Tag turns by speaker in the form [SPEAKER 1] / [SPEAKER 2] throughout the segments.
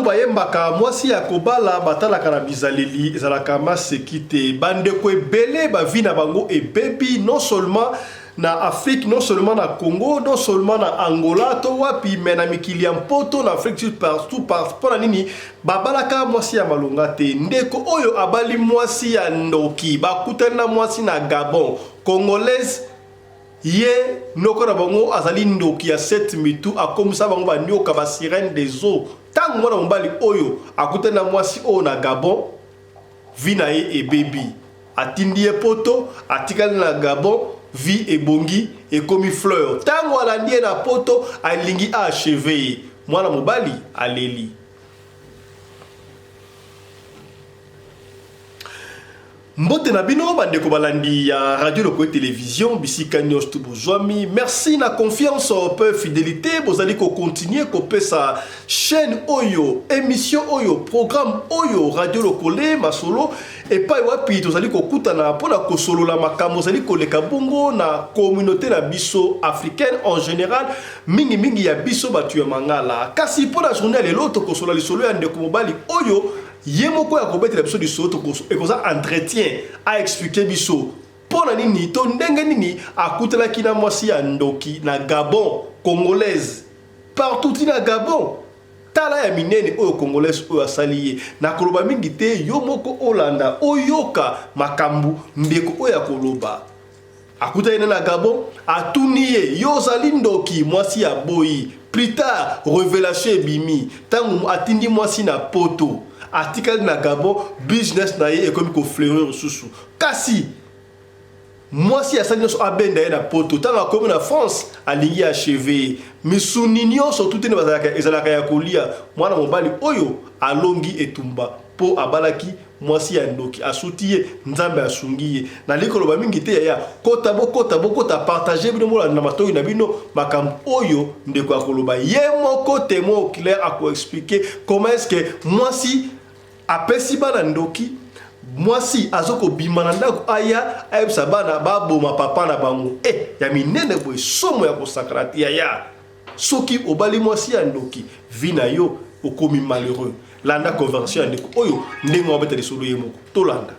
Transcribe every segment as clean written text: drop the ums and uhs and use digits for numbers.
[SPEAKER 1] bayembaka mwasi ya kobala batalaka na bizaleli ezalaka maseki te bandeko ebele bavi na bango ebebi non seulement na Afrique, non seulement na Congo, non seulement na Angola, to wapi mais na mikili ya mpoto na Afrique partout pona nini babalaka mwasi ya malonga te ndeko oyo abali mwasi ya ndoki bakutana na mwasi na Gabon congolaise ye noko na bango azali ndoki ya 7 mitu akomisa bango banioka ba sirène des eaux tango mwana mobali oyo akutana na mwasi oyo na Gabon vina ye ebebi atindi ye poto atikali na Gabon vie ebongi ekomi fleur tango alandi na poto alingi achevé mwana mobali aleli. Mbote na bino bandeko balandi ya radio loko télévision bisika nyos tu bozwami merci na confiance peu fidélité bozali ko continuer ko pesa chaîne oyo émission oyo programme oyo radio lokole masolo et pas wapi tozali ko kutana pona ko solo la makambo zali ko leka bongo na communauté na biso africaine en général mingi ya biso batu ya mangala kasi pona journée lelo to ko solo li solo ya ndeko mobali oyo yemoko ya kobetela biso du soto et koza entretien a expliquer biso pona nini to ndenge nini akutela kina mwasi ya ndoki na Gabon congolaise partout na Gabon tala ya minene oyo congolaise oyo asaliye na koloba mingi te yo moko olanda oyoka makambu ndeko oyo koloba akutela na Gabon atuniye yo zali ndoki mwasi ya boyi plus tard révélation bimi tangu atindi mwasi na poto article na Gabon business na ye comme ko fleurir susu kasi mwasi asali so abenda ye na poto tanga comme na France alingi achevé misuninyo surtout te bazalaka ezalaka ya kolia mwana mobali oyo alongi etumba po abalaki mwasi ya ndoki asutie nzambe asungiye na likolo ba mingi te ya kota bokota partager bino mola na matoyi na bino makambo oyo ndeko akoloba ye moko témoin clair ako expliquer comment est-ce que mwasi apesi bana ndoki mwasi azoko bimana ndako aya ayebisa bana baboma papa na bango ya minene boye somo ya kosakrati ya soki obali mwasi ya ndoki vina yo okomi malheureux landa conversion ya ndeko oyo ndenge wabeta lisolo ye moko tolanda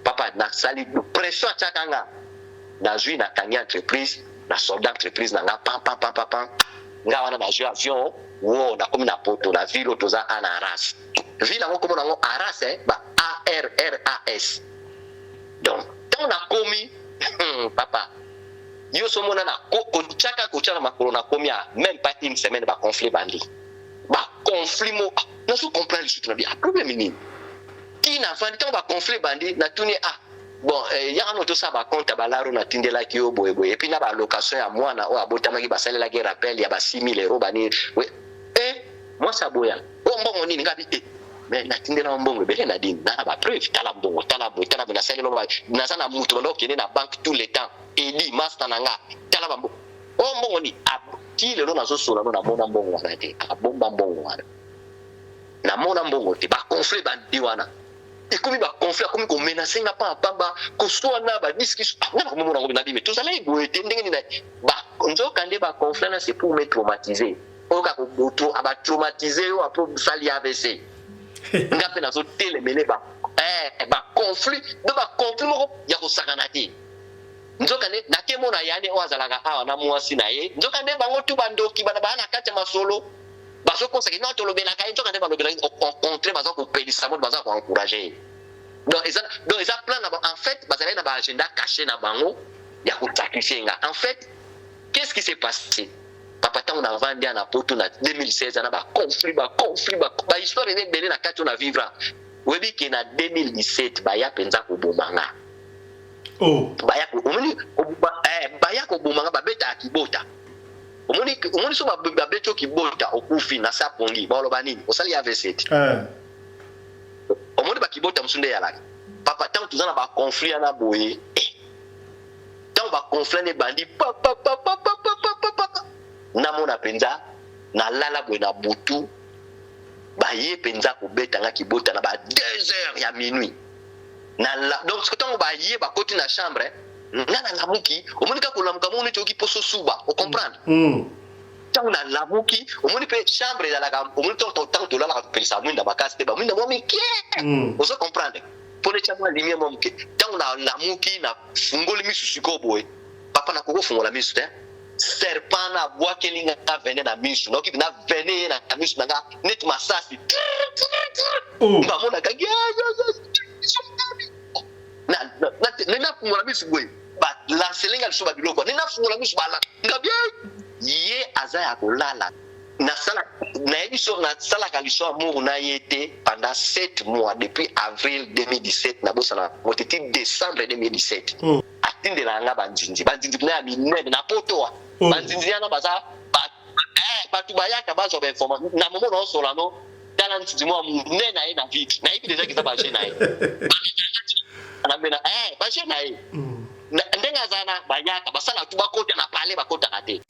[SPEAKER 2] papa na sali pression chakanga na jui na kanya entreprise na soldat entreprise na nga pam nga wana na jui avion wo na komi na poto na ville toza ana Arras ville ngo komo nango Arras ba ARRAS donc tant na komi papa yo so mona na ko chaka makolo na komi a même pas une semaine ba conflit bandi ba conflit mo na so comprendre le truc na bien problème ni qui na vandi tant ba conflit bandi na tuni bon ya no to sa ba compte ba laro na tindela ki yo boye et puis na ba location ya mwana o abotama ki basalela ki rappel ya ba 6000 euros bani moi ça boya mbongo nini ngabi mais na tindela mbongo bele na dini na ba preuve tala mbongo tala na salelo ba na sana mutu bando kene na banque tout le temps et dit master nanga tala mbongo mbongo ni ki lelo na zo sola no na mona mbongo wana te abomba mbongo wana na mona mbongo te ba conflit bandi wana et comme ba conflit comme ko menacer nga pa pamba ko so na ba discussion na ko mona ngo na dimi tout ça là ego te ndenge ni ba nzoka nde ba conflit na c'est pour me traumatiser oka ko boto aba traumatiser o apo sali AVC ngape na zo tele mele ba conflit de ba conflit moko ya ko sakana te nzoka ne na kemo na yane o azalaka awa na mwasi na ye nzoka ne bango tu bandoki bana bana kati masolo bazo conseiller non to lobela ka nzoka ne balobela au contraire bazo ko pelisa mo bazo ko encourager donc ils a plan en fait bazali na ba agenda caché na bango ya ko sacrifier nga en fait qu'est-ce qui s'est passé papa tant on a vendu na poto na 2016 na ba conflit ba histoire ne belé na kati on a vivre webi ke na 2017 ba ya penza ko bomanga baya ko bomanga ba beta akibota omoni so ba beto kibota okufi na sapongi ba loba nini osali AVC omoni ba kibota musunde ya laki papa tant tuzana ba conflit na boye tant ba conflit ne bandi na mona penza na lala boye na butu ba ye penza ko beta nga kibota na ba 2h ya minuit donc ce que tant ba ye ba koti na chambre nga na lamuki omonika ko lamuka moni toki poso suba o comprendre tant na lamuki omoni pe chambre dans la omoni tant to la pelisa mwinda makasi te ba mwinda mo mike ozo comprendre pour les chambre lumière mo mike tant na lamuki na fungoli misusu ko boy papa na koko fungola misu te serpent na bois kelinga na vene na misu no ki na vene na misu na net masasi ba mona ka na fungola misu boy ba la selinga so ba biloko na fungola misu bala ngabia ye azaya kolala na sala na édition na sala kaliso amour na yete pendant 7 mois depuis avril 2017 na bosala moteti décembre 2017 atinde la nga banzinzi na minene na poto banzinzi na baza ba tubayaka bazo ba information na momo no solano dans nzi mo munene na ye na vite na ibi déjà ki ba je na ye na bena ba je na ye ndenga zana bayaka basala tu bakota na pale bakota kate.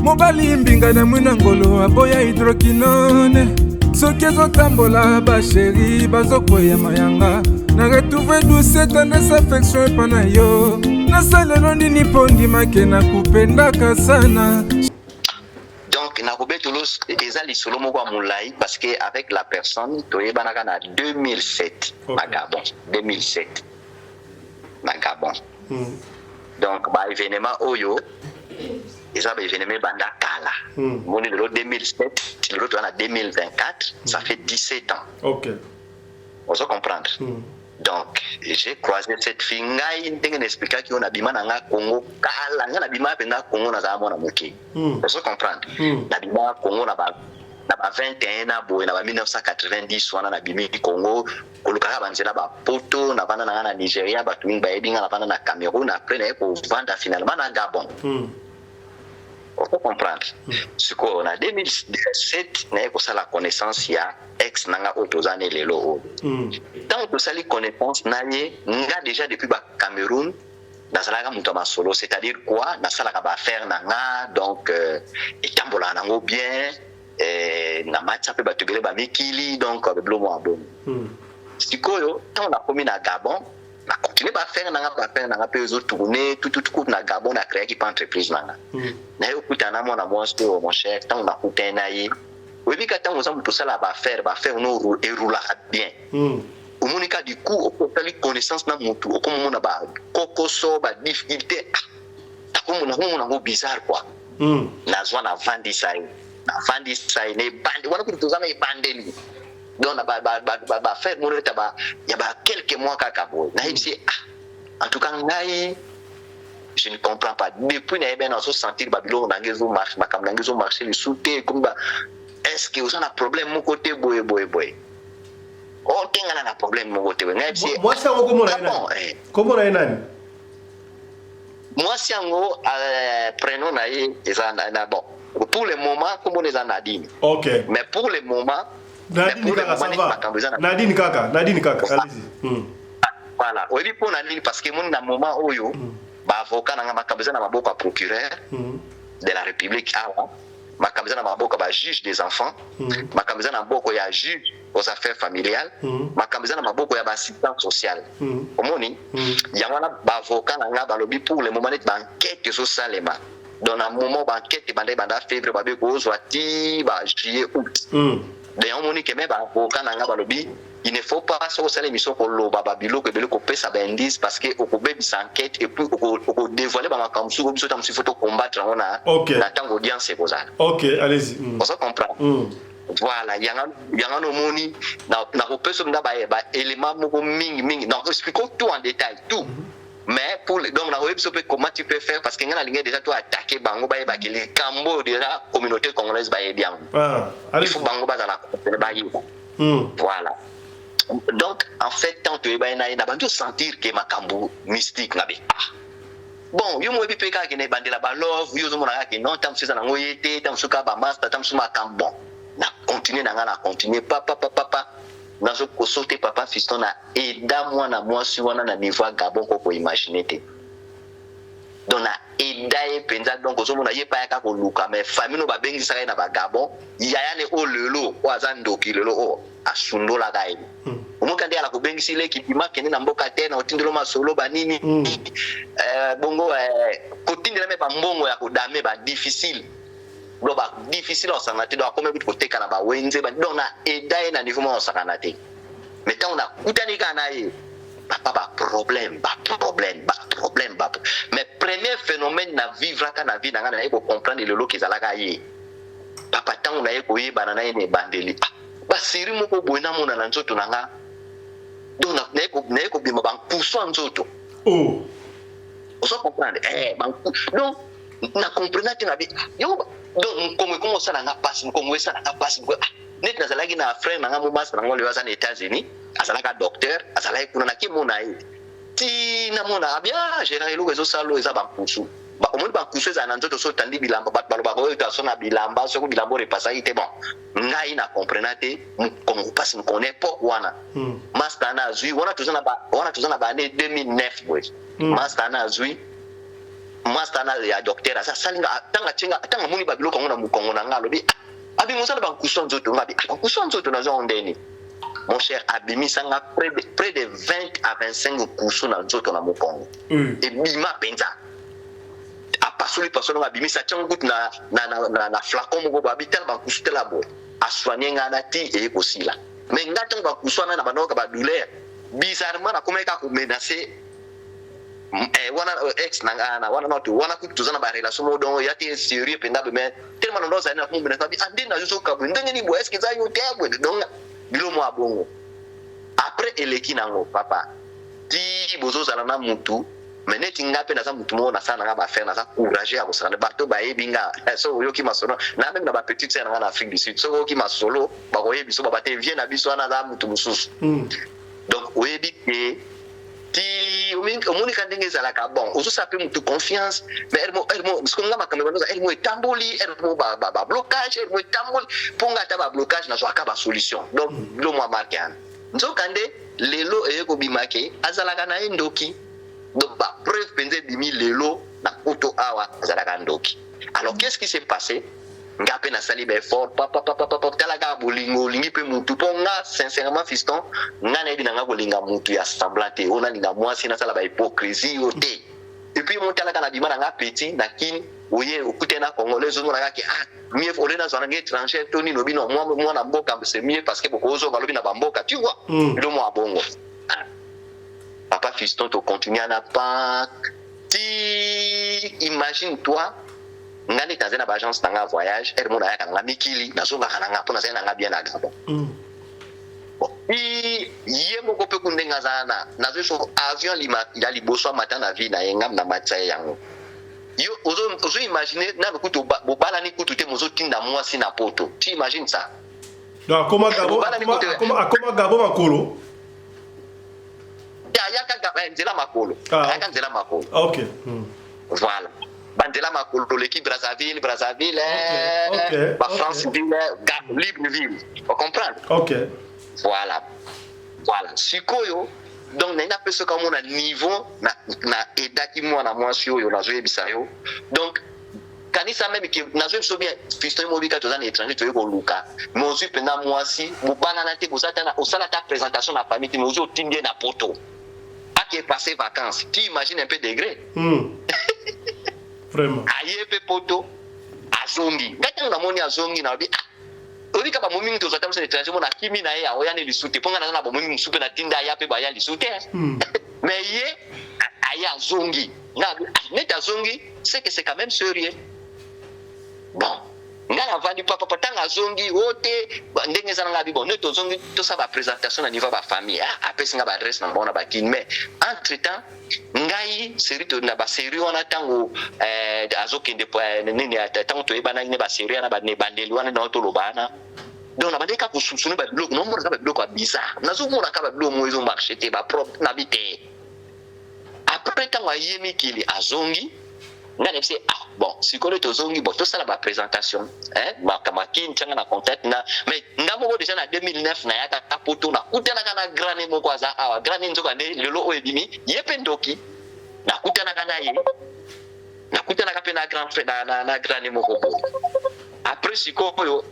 [SPEAKER 3] mobali mbinga na mwina ngolo aboya hydroquinone soki ezotambola basheri bazokwea mayanga na retrouve douce tendresse affection epa na yo nasalelo nini mpo ndimake na kupendaka sana.
[SPEAKER 2] Donc nakobetolo eza lisolo moko ya molai parce que avec la personne toyebanaka na 2007 na Gabon 2007 na Gabon. Donc ba événement oyo eza ba événement banda kala moni de 2007 le retour en 2024 ça fait 17 ans.
[SPEAKER 1] OK.
[SPEAKER 2] On se comprendre. Donc j'ai croisé cette fille ngai ndenge n'expliquer ki on abima na nga Congo kala nga abima pe na Congo na za mona moki. On se comprendre. Na bima Congo na ba 21 na boy na ba 1990 wana na bimi Congo kolukaka banzela ba poto na bana na Nigeria ba twing ba ebinga na bana na Cameroun après na ko vendre finalement na Gabon. On peut comprendre. Ce qu'on a 2017 na ko sala connaissance ya ex nanga otozane lelo. Tant que sali connaissance nanye nga déjà depuis ba Cameroun dans la gamme solo, c'est-à-dire quoi dans la ba faire nanga donc etambola nango bien na matcha pe batugele ba mikili donc blo mo abon. Sikoyo tant on a commis na Gabon na continuer ba faire nanga pe zo tourner tout na Gabon na créer qui entreprise nanga. Na yo kutana mo na mo sto mon cher tant on a kutana yi. Oui bi ka tant on tout ça là ba faire no éroula bien. Omonika du coup okotali connaissance na mutu okomo na ba kokoso ba difficulté takomo na mo bizarre quoi. Na zwa na vandi sai ne bande wana ko tozana e bandeli donc na ba faire mon état ba ya ba quelques mois kaka boy na ici en tout cas ngai je ne comprends pas depuis na ben on se sentir babilo na ngezo marche makam na ngezo marcher le souté comme ba est-ce que vous avez un problème mon côté boy oh tenga na problème mon côté ngai ici
[SPEAKER 1] moi c'est comment na nani
[SPEAKER 2] moi c'est ngo prénom na na bon pour le moment comme on est en Nadine. OK. Mais pour le moment
[SPEAKER 1] Nadine kaka ça va. Nadine kaka, allez-y.
[SPEAKER 2] Voilà, oui pour Nadine parce que mon na moment oyo ba avocat na makabeza na maboko ya procureur de la République awa makabeza na maboko ba juge des enfants makabeza na maboko ya juge aux affaires familiales makabeza na maboko ya ba assistant social omoni yangwana ba avocat na ba lobby pour le moment net ba enquête socialement. Dans un moment banquette banda février ba be ko zwati ba juillet août d'ailleurs moni que même ba avocat na nga ba lobby il ne faut pas so sala émission ko lo ba bilo ko bele ko pesa ba indice parce que au be bis enquête et puis au dévoiler ba makamsu ko biso tam si photo combattre na tango audience c'est ça.
[SPEAKER 1] OK, allez-y.
[SPEAKER 2] On se comprend. Voilà, yanga no moni na ko pesa nda ba élément moko mingi donc expliquons tout en détail tout. Mais pour donc na web sope comment tu peux faire parce que ngana linga déjà toi attaquer bango ba yeba kili kambo de la communauté congolaise ba yebiam il faut bango ba la ba yeba voilà donc en fait tant que ba na bantu sentir que makambo mystique na be bon yo mo epi ka kene bandela ba love yo zo mona ka non tam sisa na ngoyete tam suka ba master tam suma kam bon na continuer na continuer papa nazo ko sauter papa fiston na aida moi na moi si wana na niveau Gabon ko imaginer te donc na aida e penza donc zo mona ye pa ya ka ko luka mais famille no ba bengi saka na ba Gabon yaya ne o lelo o azandoki lelo o asundola gai omoka ndi ala ko bengi sile ki bima kene na mboka te na otindelo masolo ba nini bongo ko tindela me ba mbongo ya ko dame ba difficile lo ba difficile on s'en a te do akome bit ko teka na ba wenze ba donc na aida na niveau mo on s'en a te mais tant on a kutani kana ye ba problème mais premier phénomène na vivre na vie na ngana eko comprendre le lo ki zalaka ye papa tant on a eko ye banana ne bandeli ba siri moko boina mona na nzoto nanga donc na eko bima ba pousso nzoto on se comprendre donc na comprendre te na bi yo donc comme ça na passe comme ça na passe net na zalaki na frère na mo master na ngole wasa na États-Unis azalaka docteur azalaki kuna na kimona ye ti na mona bien général lo ezo salo eza ba pousso ba omoni ba pousso eza na nzoto so tandi bilamba ba baloba ko to so na bilamba so ko bilamba repassa ite bon ngai na comprendre te comme passe nous connaît pas wana master na zui wana tuzana ba année 2009 boy master na zui master na ya docteur asa salinga tanga muni ba biloko ngona mukongo na ngalo bi abi musala ba kuso nzoto ngabi kuso nzoto na zo ndeni mon cher abimi sanga près de 20 à 25 kuso na nzoto na mukongo et bima penza apasuli personne abimi sa tchangut na flacon mo ba bitel ba kuso tela bo aswanye ngana ti e kosila mais ngata ba kuso na banoka ba douleur bizarrement na komeka ko menacer wana ex na wana not wana kutuzana ba relation mo don yati sérieux pendabe mais tellement ndo za na kumbe na sabi andi na yuso kabu ndenge ni bo est-ce que za yo tebo donc bilo mo abongo après eleki nango papa ti bozo zala na mutu meneti ngape na za mutu mo na sana nga ba faire na za courage ya bosana bato ba ebinga so yo ki masolo na même na ba petite sœur na Afrique du Sud so yo ki masolo ba ko yebi so ba te vient na biso na za mutu mususu donc oyebi ke ti omoni kandenge zalaka bon ozo sape mutu confiance mais elmo parce que ngama kamera noza elmo etamboli elmo ba blocage elmo etamboli ponga ta ba blocage na so akaba solution donc lo mo marqué an nzokande lelo eyeko bimake azalaka na endoki donc ba preuve penze bimi lelo na kuto awa azalaka ndoki alors qu'est-ce qui s'est passé ngape na sali be fort papa talaga bolingo lingi pe mutu ponga sincèrement fiston ngana ebi na ngabolinga mutu ya semblante ona linga mwasi na sala ba hypocrisie ote et puis mon talaga na bima na petit na kin oye okutena congolais zo na ki mieux ole na zona étranger toni no bino moi na mboka c'est mieux parce que bokozo balobi na bamboka tu vois le mo abongo papa fiston to continuer na pas ti imagine toi ngani tazena ba agence nanga voyage elle mona yaka nga mikili nazonga kananga pona zena nga bien na Gabon yemo ko pe kundenga zana nazo so avion lima ila liboso matin na vie na yenga na matsa yango yo ozo imaginer na kutu bobala ni kutu te mozo tinda mwasi na poto tu imagine ça
[SPEAKER 1] donc comment Gabon makolo
[SPEAKER 2] ya ka nzela makolo ya nzela makolo
[SPEAKER 1] OK
[SPEAKER 2] voilà bandela makolo l'équipe Brazzaville ba France ville Libreville on comprend
[SPEAKER 1] OK
[SPEAKER 2] voilà sikoyo donc na peso comme on a niveau na edaki mwana mwasi oyo nazo yebisa yo donc kanisa même que nazo so bien fiston mobika to za étranger to yeko luka mais aussi pena mwasi bobana na te bozata na osala ta présentation na famille mais aussi otindie na poto ake passer vacances tu imagines un peu degré
[SPEAKER 1] vraiment
[SPEAKER 2] aye pe poto azongi ngata na moni azongi na bi Orika ba momingi to zata mse étranger mona kimi na ye aoya ne lisute ponga na ba momingi msupe na tinda ya pe ba ya lisute mais ye aya zongi na neta zongi c'est que c'est quand même sérieux bon ngana vandi papa tanga zongi wote ndenge zana ngabi bon neto zongi to sa ba présentation na niveau ba famille apesi nga ba adresse na bona ba kin mais entre temps ngai série to na ba série wana tango azokende po nini tango to ebana ne ba série na ba ne bandeli wana na to lobana donc na bandeka ko susunu ba bloko no mona ka ba bloko bizarre nazo mona ka ba bloko mo ezo marché te ba propre na bité après tant aye mikili azongi ngana bise bon sikolo tozongi bon to sala ba présentation makamaki ntanga na contact na mais ngamo déjà na 2009 na yaka kapoto na kutana kana grane moko aza awa grane nzoka ne lelo oyebimi yepe ndoki na kutana kana ye na kutana kape na grand frère na grane moko après sikolo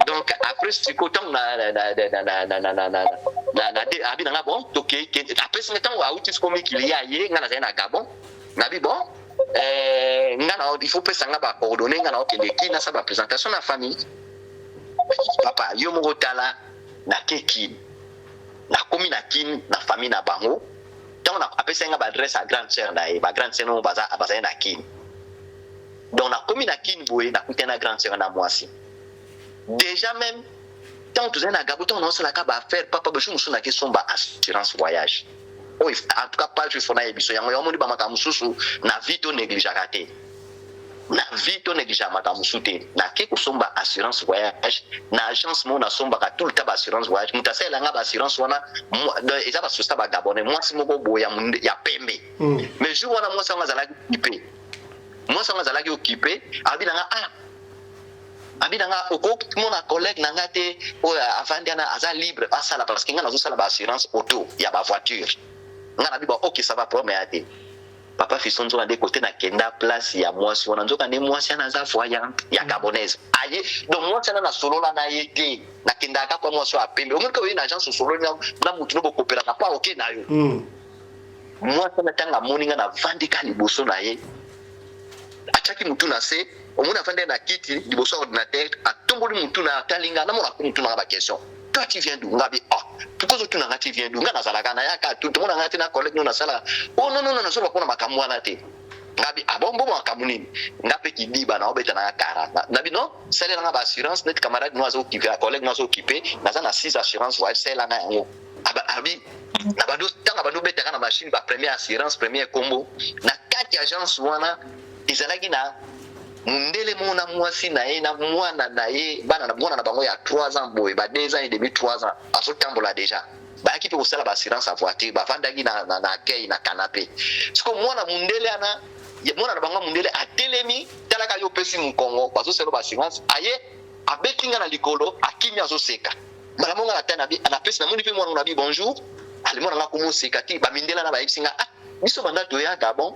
[SPEAKER 2] donc après sikolo tant na abi na bon toke après ce temps wa uti skomi kili ya ye ngana za na Gabon na bi bon ngana il faut pesa nga ba coordonner ngana okende kina sa ba présentation na famille papa yo mo tala na keki na komi na kin na famille na bango donc na apesa nga ba adresse à grande sœur na e ba grande sœur no baza na kin donc na komi na kin boye na kutena grande sœur na mwasi déjà même tant tu na Gabon on se la ka ba faire papa be shumu na question ba assurance voyage. Oh, en tout cas pas je fona ebiso yango yo moni ba makamususu na vito négligeaka te na vito négligeaka makamusu te na ke kusomba assurance voyage na agence mo na somba ka tout le temps assurance voyage mutasela nga ba assurance wana eza ba sosta ba Gabonais moi si moko boya ya pembe mais jour wana moi ça ngazala occupé moi ça ngazala occupé abinanga oko mona collègue nanga te o avandiana aza libre asala parce que nga nazo sala ba assurance auto ya ba voiture ngana biba OK ça va promettre papa fisonzo ande côté na kenda place ya mwasi wana nzoka ne mwasi ana za voyante ya gabonaise aye donc mwasi ana na solo na yete na kenda ka kwa mwasi wa pembe ongoka we na agence solo na mutu no bokopela na pa OK na yo mwasi na tanga moninga na vandika liboso na ye achaki mutu na se omona fande na kiti liboso ordinateur atomboli mutu na talinga na mona mutu na ba question toi tu viens d'où ngabi pourquoi tu n'as tu viens d'où ngana zalaka na yaka tout le monde ngati na collègue na sala oh non so bakona makamwana te ngabi bombo makamuni ngape kidiba na obeta na kara nabi non c'est là ba assurance net camarade nous azo qui collègue nous azo occupé na za na 6 assurance voyage c'est là na yango abi na bando tanga bando beta na machine ba première assurance premier combo na kati agence wana izalaki na mundele mona mwasi na ye na mwana na ye bana na mwana na bango ya 3 ans boy ba 2 ans et demi 3 ans aso tambola déjà ba ki pe osala ba assurance à voiture ba vandaki na kei na canapé siko mwana mundele ana ye mwana na bango mundele atelemi talaka yo pesi mu Congo bazo selo ba assurance aye abetinga na likolo akimi azo seka bala monga na tana bi ana pesi na muni pe mwana na bi bonjour ali mwana na komo seka ti ba mindela na ba yisinga biso banda to ya Gabon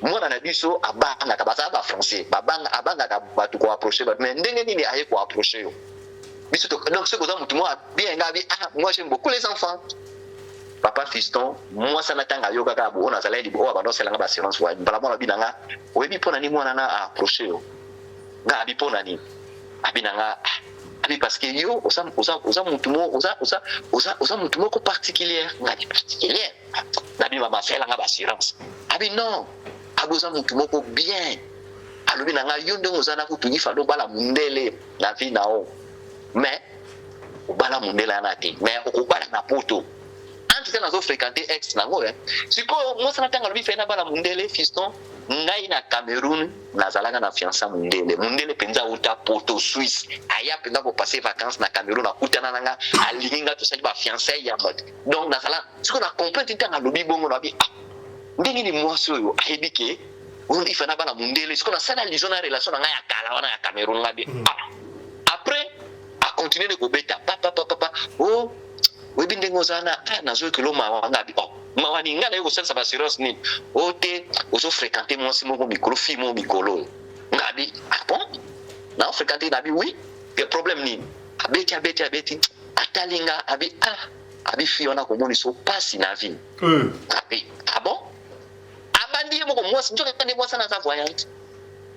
[SPEAKER 2] mwana na biso abanga ka baza ba français abanga ka batu ko approcher ba mais ndenge nini aye ko approcher yo biso to donc ce que ça mutu moi bien ngabi moi j'aime beaucoup les enfants papa fiston moi ça natanga yoga ka bo ona zala di bo ba no selanga ba assurance wa bala mwana binanga oyebi pona ni mwana na approcher yo ngabi pona ni abinanga abi parce que yo osa mutu mo osa mutu mo ko particulier ngabi particulier nabi mama selanga ba assurance abi non abuza mutu moko bien alobi nanga yo ndenge ozana kutu ifalo bala mundele na vie nao mais obala mundele ana te mais okobala na poto anti nazo fréquenter ex nango siko moi sana tanga lobi fena bala mundele fiston ngai na Cameroun nazalaka na fiança mundele penza uta poto Suisse aya penza ko passer vacances na Cameroun akutana nanga alinga to sali ba fiancé ya mode donc nazala siko na comprendre tanga lobi bongo lobi ndenge ni mwasi oyo ayebike on ifana bana mundele siko na sana lizona relation na ya kala wana ya Cameroun ngabi après a continuer de kobeta papa oh webi ndenge ozana nazo kilo mawa ngabi mawa ni ngala yo sensa ba serious ni ote ozo fréquenter mwasi moko mikolo fi mo mikolo ngabi bon na fréquenter nabi oui le problème ni abeti atalinga abi fi ona ko moni so passe na vie ngabi bon abandi moko mwasi njoka kande mwasi na za voyage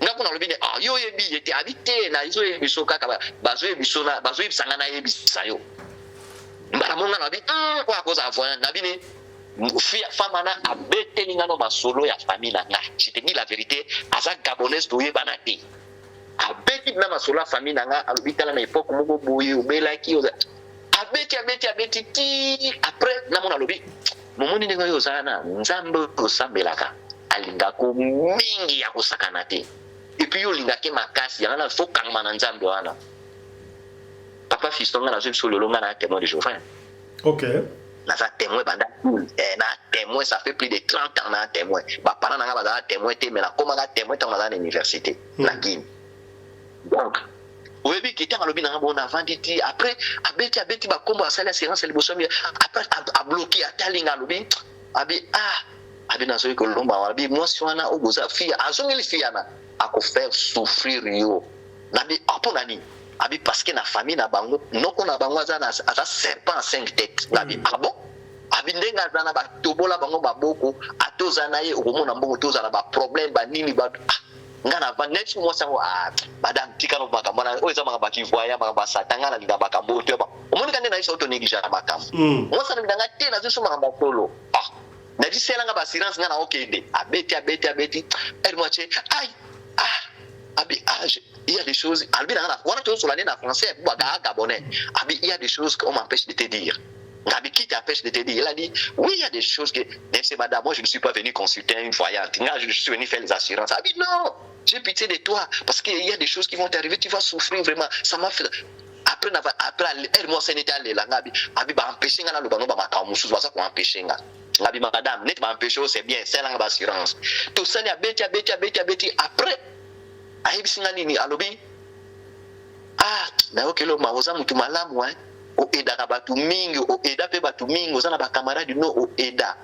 [SPEAKER 2] ngapo na lobine yo yebi yete habité na izo yebiso kaka bazo yebisona bazo yebisanga na yebisa yo mbala monga na bi kwa koza voyage na bine femme na abete ngano masolo ya famille na nga je te dis la vérité aza gabonaise to yebana te abeti na masolo ya famille na nga alobitala na époque moko boye obelaki abeti ti après na mona lobi momoni ndenge yo zana nzambe osambelaka alingako mingi ya kosakana te et puis yo lingake makasi yana na faut kangama na nzambe wana papa fiston nga na zo biso lolonga na témoin de Jéhovah
[SPEAKER 1] OK
[SPEAKER 2] naza témoin banda na témoin ça fait plus de 30 ans na témoin ba parents nga baza témoin te mais na koma ga témoin tant na université na Guinée donc oyebi kiti ngalobi na ngabo na vanditi après abeti ba kombo asala séance liboso après a bloqué atali ngalobi abi na so ko lomba wabi moi si wana ogoza fia azongeli fia na ako faire souffrir yo nabi apona ni abi parce que na famille na bango noko na bango za na asa serpent 5 têtes nabi bon abi ndenga za na ba tobola bango maboko atoza na ye okomona mbongo toza na ba problème ba nini ba ngana ba next moi sango badam tikano makamana oza makamba kivoya makamba satangana linga makambo to ba omoni kande na iso to négligé makambo moi ça ndanga te na zo makamba polo na di selanga ba assurance ngana okende abeti elle moitié il y a des choses albi na wana to sur l'année na français baka gabonais il y a des choses qu'on m'empêche de te dire Ngabi qui t'empêche de te dire il a dit oui il y a des choses que c'est madame moi je ne suis pas venu consulter une voyante je suis venu faire les assurances non j'ai pitié de toi parce qu'il y a des choses qui vont t'arriver tu vas souffrir vraiment ça m'a fait après elle moi c'est n'était là ngabi ba empêcher ngana lo bano ba makamusu ba ça ko empêcher ngabi madame net ba empêcher c'est bien c'est là assurance tout ça ni abeti après aibisina nini alobi na okelo maoza mutu malamu o eda ka batu mingi o eda pe batu mingi ozana ba camarades no o eda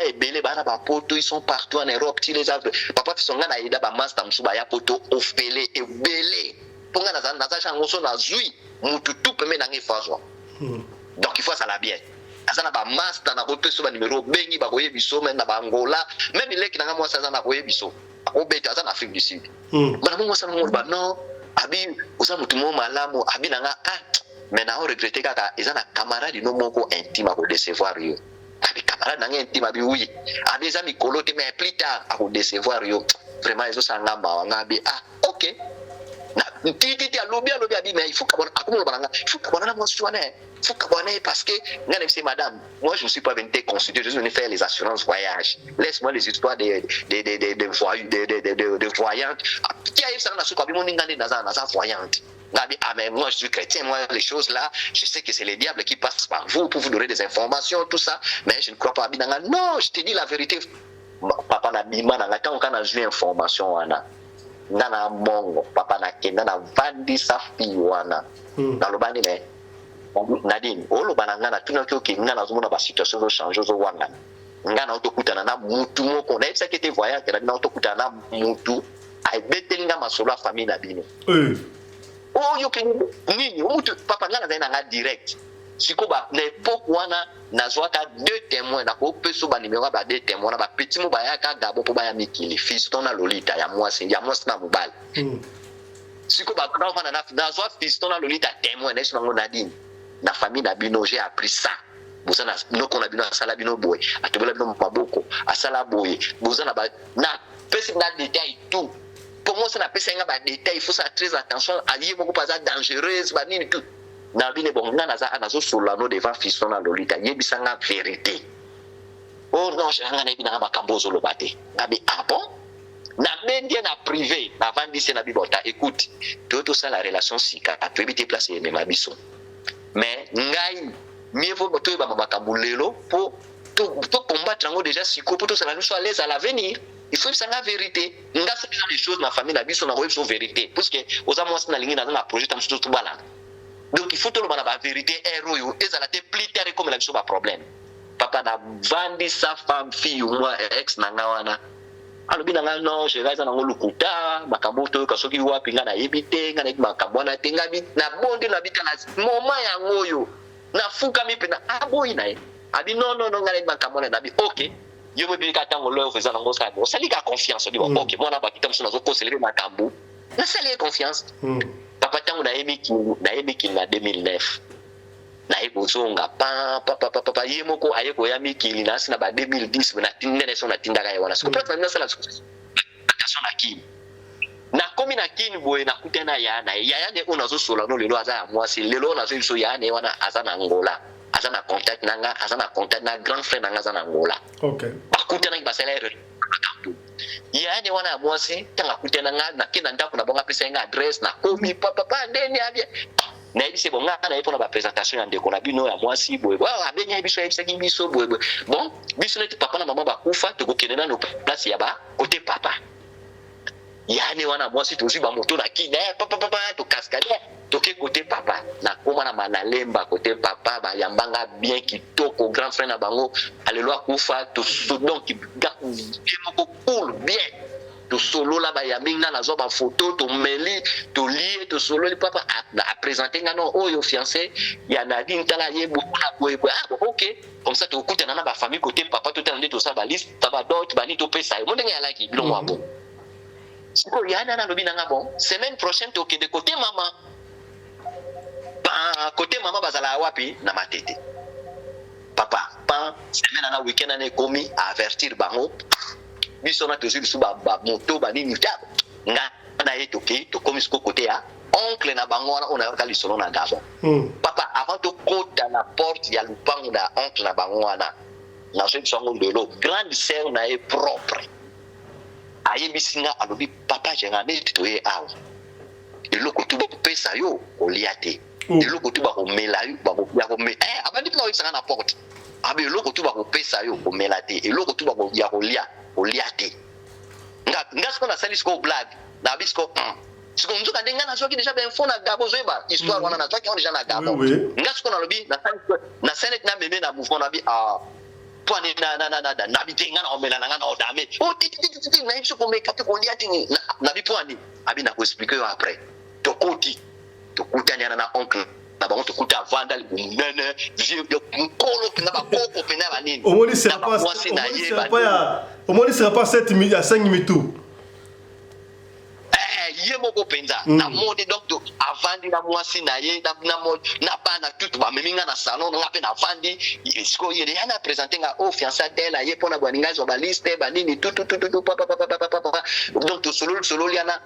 [SPEAKER 2] ebele bana ba poto ils sont partout en Europe ti les autres papa fisonga na eda ba master musuba ya poto ofele ebele ponga na za chango so na zui mutu tout peut na ngefazwa donc il faut ça la bien azana ba master na poto so ba numéro bengi ba koye biso men na ba Angola même leki na ngamo sa na koye biso o beta za na Afrique du Sud bana mungo sa mungo ba non abi oza mutu mo malamu abi na nga mais na o regretter kaka ezana camarade no moko intime ko décevoir yo abi camarade na intime abi oui abi za mikolo te mais plus tard a ko décevoir yo vraiment ezo sanga ba nga abi OK na titi alobi abi mais il faut kabona akumo balanga il faut kabona moi soane il faut kabona parce que ngane c'est madame moi je ne suis pas venu te consulter je suis venu faire les assurances voyage laisse-moi les histoires de voyantes qui arrive ça na suka bi moni ngane na za voyante mais moi je suis chrétien moi les choses là je sais que c'est les diables qui passent par vous pour vous donner des informations tout ça mais je ne crois pas binanga non je te dis la vérité papa na bima na ngata on kana jouer information wana nana mongo papa na kenda na vandi safi wana na lobani mais Nadine olo bananga tuna kyoki ngana zomona ba situation zo changer zo wanga ngana otokutana na mutu moko na epsa kete voyage na otokutana na mutu ai betelinga masolo famille na bino yo nini mutu papa ngana zaina nga direct siko ba na époque wana nazwaka deux témoins na ko peso ba numéro ba deux témoins na ba petit mo ba yaka gabo po ba ya mikili fiston na lolita ya mwasi na mobile siko ba kana fana na nazwa fiston na lolita témoin na sima ngona dini na famille na bino j'ai appris ça bozana noko na bino asala bino boy atobola bino maboko asala boy bozana ba na pesi na détail tout pour moi ça na pesi nga ba détail il faut ça très attention à lier beaucoup pas dangereuse ba nini tout na bino bon ngana za anazo solano devant fiston na lolita yebisa nga vérité non je ngana bina ba kambozo lobate ngabi bon na mendia na privé na vandisi na bibota écoute tout ça la relation sika tu éviter placer même abiso mais ngai mieux vaut que ba makambo lelo pour combattre ngo déjà siko pour tout ça nous soit à l'aise à l'avenir il faut ça la vérité nga ça les choses na famille na biso na ko so vérité parce que aux amours na lingi na projet tam tout bala donc il faut tout le monde la vérité héros yo ezala te plus tard comme la biso ba problème papa na vandi sa femme fille moi ex na ngawana alobi na nga non je vais na ngolukuta makambo to kasoki wapi nga na yebite nga na makambo na tenga bi na bonde na bita na moment ya ngoyo na fuka mi pena boy na abi non nga na makambo na bi OK yo me bi ka tango lo faisant ngo sa bo sali ka confiance bi bon OK moi na ba kitam so na zo conseiller makambo na sali confiance papa tango na yebiki na 2009 na ibozonga papa yemoko ayeko ya mikili na sina ba 2010 na tindene so na tindaka yawana siko prata na sala attention na kini na komi na kini boye na kutena ya ne onazo sola no lelo aza mwasi lelo na zo ya ne wana aza na Angola aza na contact na grand frère nanga aza na Angola
[SPEAKER 1] OK
[SPEAKER 2] bakutena ba salaire ya ne wana mwasi tanga kutena na kina ndako na bonga pesa nga address na komi papa ndeni abia na yebi c'est bon nga na pour la présentation ya ndeko na bino ya mwasi boye abenya biso ya bisaki biso boye bon biso net papa na maman bakufa to kokende na place ya ba côté papa yani wana mwasi to ziba moto na kina papa to cascade to ke côté papa na koma na manalemba côté papa ba yambanga bien kitoko grand frère na bango alelo akufa to donc bien cool bien to solo la ba yambinga na zo ba photo to meli to lié to solo le papa a présenter ngano oyo fiancé ya Nadine tala ye beaucoup na boye OK comme ça to kuta na ba famille côté papa to tande to ça ba liste ba dot ba ni to pesa yo ndenge ya laki bilongo abo siko yana na lobi nanga bon semaine prochaine to kende côté maman côté maman bazala wapi na matete papa pa semaine na weekend na komi avertir bango biso na tozi biso ba moto ba nini ta nga na yeto ke to komi siko côté ya oncle na bango na ona kali solo na gabo papa avant to kota na porte ya lupango na oncle na bango na so biso ngolo grande sœur na e propre aye bisinga alobi papa jenga neti to ye awa eloko tu ba pesa yo oliate eloko tu ba ko mela yo ba ko ya ko me abandi pina oisanga na porte abe eloko tu ba ko pesa yo ko melate eloko tu ba ko ya ko lia oliate nga siko na sali siko blague na bisko siko nzuka ndenga na soki déjà ben fond na gabo zoeba histoire wana na soki on déjà na gabo nga siko na lobi na senet na meme na mouvement na bi pwani na bitenga na omela na ngana odame titi na hicho komeka te koliati na bipwani abi na ko expliquer yo après to kutani na oncle na bango to kuta vanda li munene vieux mkolo pena ba koko pena ba nini
[SPEAKER 1] omoni sera pas 7 minutes à 5 minutes tout
[SPEAKER 2] ye moko penza na mode donc avandi na mwasi na ye na bana tout ba meminga na salon na pe na vandi isko ye yana présenter nga au fiancé la ye pona bwaninga zo ba liste ba nini tout papa donc to solo liana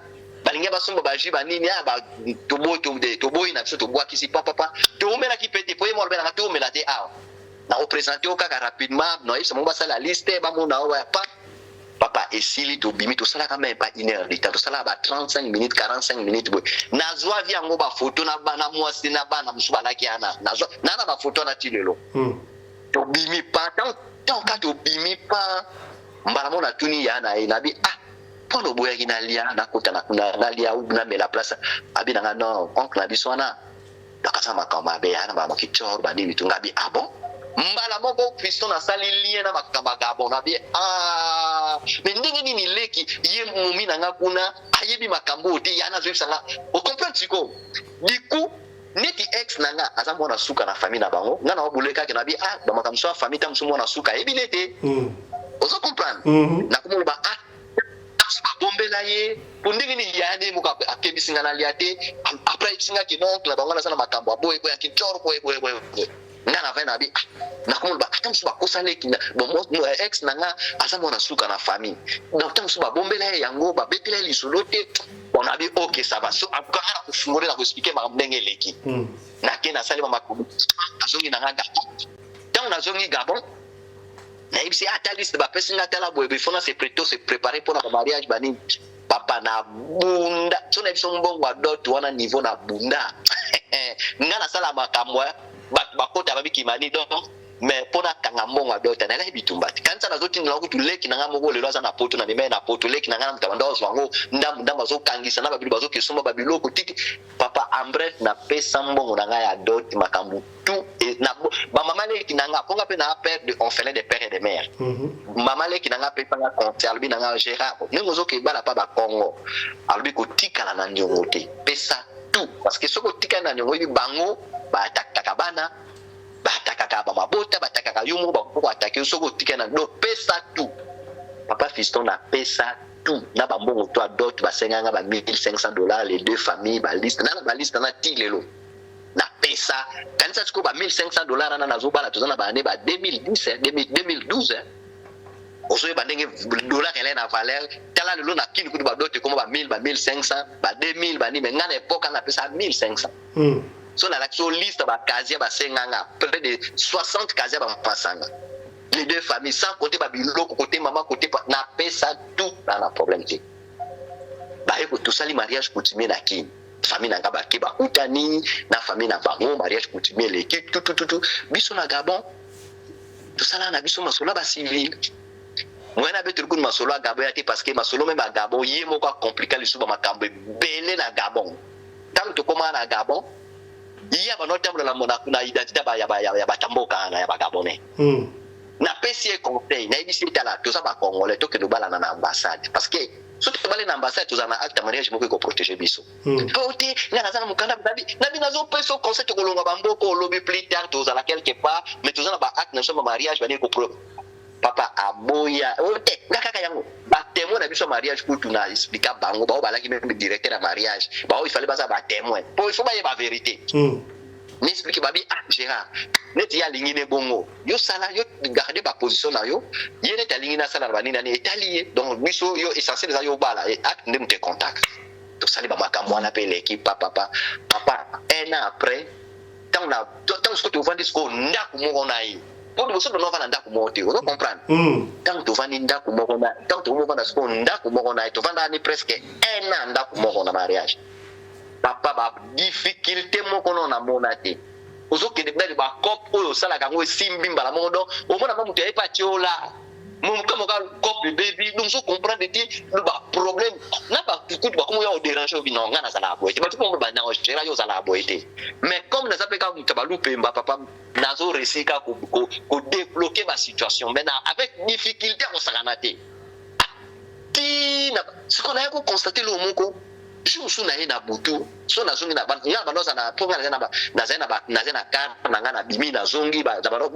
[SPEAKER 2] balinga basomba ba jiba nini ba to boy na so to bwa kisi papa to mela ki pete po ye mo bela to mela te na représenter au kaka rapidement no isa mo ba sala liste ba mo na wa pa papa esili to bimi to sala quand même pas 1 heure de temps to sala ba 35 minutes 45 minutes boy nazwa via ngo ba photo na bana mwasi na bana musuba laki ana nazwa na ba photo na tilelo to bimi pa tant ka to bimi pa mbala mona tuni ya na inabi pono boya kinalia na kota na lia ou na me la place abi na non oncle na biswana dakasa makamba be ana ba kichor ba ni bitungabi bon mbala moko Christo na sali lien na makamba gabo na bi ndenge nini leki ye mumi na ngakuna ayebi makambo ti yana zo bisanga o comprendre siko diku neti ex nanga azambo na suka na famille na bango ngana obuleka ke na bi ba makamso famille tam sumo na suka ebi nete ozo comprendre na kumu ba bombela ye pondenge ni yane muka akebisinga na liate après singa ki donc la bango na sana makambo aboye boya ki choro boye ngana vena bi na kumulba atamsu ba kosale ki bon ex nanga azamo na suka na famille donc tamsu ba bombela yango ba betela lisolote on a dit OK ça va so akara ko fungole na ko expliquer ma ndenge leki na kena sale ba makubu azongi na ngada tant na zongi gabon na ibisi ataliste ba pesinga tala boye bifona se préparer pour la mariage bani papa na bunda so na biso mbongo wa dot wana niveau na bunda ngana sala makambo ba kota ba bikimani donc mais pona kanga mbongo wa dot na bitumba kanza na zoti ngala kutu leki na ngamo lelo za na poto na meme na poto leki na ngana mtabanda wango ndamba zo kangisa na babili bazo kesomba babiloko tiki papa ambref na pesa mbongo na ngaya dot makambo tout et na ba mama leki na nga ponga pe na père de orphelin des pères et des mères mama leki na nga pe panga compte albi na nga Gérard ngo zo ke bala pa ba Congo albi ko tikala na nyongote pesa tout parce que soko tika na nyongo bango ba atakaka bana batakaka ba mabota batakaka yumu ba ko atake soko tika na do pesa tout papa fiston na pesa tout na ba mbongo to dot ba senganga ba $1,500 les deux familles ba liste na tilelo na pesa kanisa tsiko ba $1,500 na nazo bala tozana ba ane ba 2010 2012 oso ba ndenge dollar elle na valeur tala lelo na kini kudu ba dote comme ba 1000 ba 1500 ba 2000 ba ni mais ngana époque na pesa 1500 so na l'action liste ba kasia ba senganga près de 60 kasia ba pasanga les deux familles sans compter ba biloko côté maman côté na pesa tout na problème ti ba eko tout ça li mariage coutumier na kini famille na ngaba ke ba utani na famille na bango mariage coutumier l'équipe tout biso na Gabon tout ça là na biso masolo ba civil moi na betu kun masolo a Gabon yate parce que masolo même à Gabon yé moko compliqué le suba makambe belé na Gabon tant to koma na Gabon iya ba no temble la mona kuna identité ba ya batamboka na ya ba Gabonais na pesi conseil na ibisi tala to ça ba congolais to ke do bala na ambassade parce que soki tobali na ambassade tozana acte mariage moko ko protéger biso côté na nazana mukanda nabi nazo peso conseil to kolonga bamboko lobi plus tard tozala quelque part mais tozana ba acte na so mariage bani ko papa aboya ote ngakaka yango ba témoin na biso mariage pour tuna expliquer bango ba balaki même directeur de mariage ba il fallait pas ça ba témoin pour il faut ba y ba vérité n'explique babi Gérard neti ya lingine bongo yo sala yo garder ba position na yo yene ta lingina sala ba nini étalier donc biso yo essentiel za yo bala et acte ndem te contact to sali ba makambo na pe l'équipe papa un an après tant ce que tu vends disco ndaku mo na yi pour vous no vana ndaku mo te vous comprendre tant tu vends ndaku mo na tant tu mo vanda disco ndaku mo na to vanda ni presque un an ndaku mo na mariage papa ba difficulté moko na monate ozo ke de ba cop oyo sala kango simbi mbala modo o mona mamutu ya pa tiola mon comme cop de baby donc so comprendre ti le ba problème na ba tout ba comme yo déranger obi non ngana sala boy ba tout monde ba na o gera yo sala boy te mais comme na zapeka mu tabalu pemba papa nazo resika ko débloquer ma situation maintenant avec difficulté on sakanate ti na ce qu'on a constaté le moko je me souviens na butu so na zongi na ban ya banoza na ponga na zena car na ngana bimi na zongi ba da bano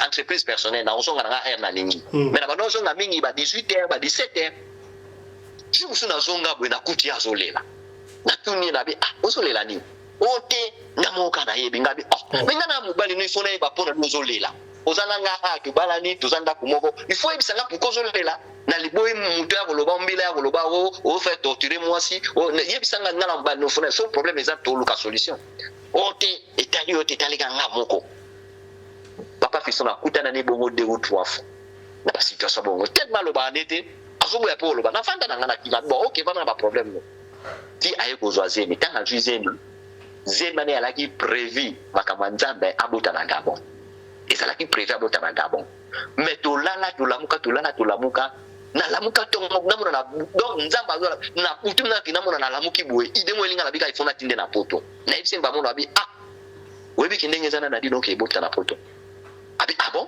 [SPEAKER 2] entreprise personnelle na osonga na air na lingi mais na banozo na mingi ba 18h ba 17h je me souviens na zonga bo na kuti ya zolela na tuni na bi ozolela ni ote na moka na yebi ngabi menga na mubali no ifona ba pona zolela ozana nga to balani to zanda kumoko il faut ebisanga pour zolela na liboyi mutu ya koloba mbila ya koloba o fait torturer moi si yebisanga ngala mbali no fona so problème eza to luka solution ote etali ote etali nga moko papa fisona kutana ni bongo 2 ou 3 fois na situation bongo tellement lo ba nete azobo ya polo ba na fanda na ngana kila bon OK bana ba problème no ti aye ko zoaze mi tanga juizemi zemane alaki prévu makamanzambe abota na Gabon et ça laki prévu abota na Gabon mais to lala to lamuka na lamuka to namona na donc nzamba na utumna kinamona na lamuki boye idemo elinga na bika ifona tinde na poto na ibisemba mono abi webi kindenge zana na dino ke bota na poto abi bon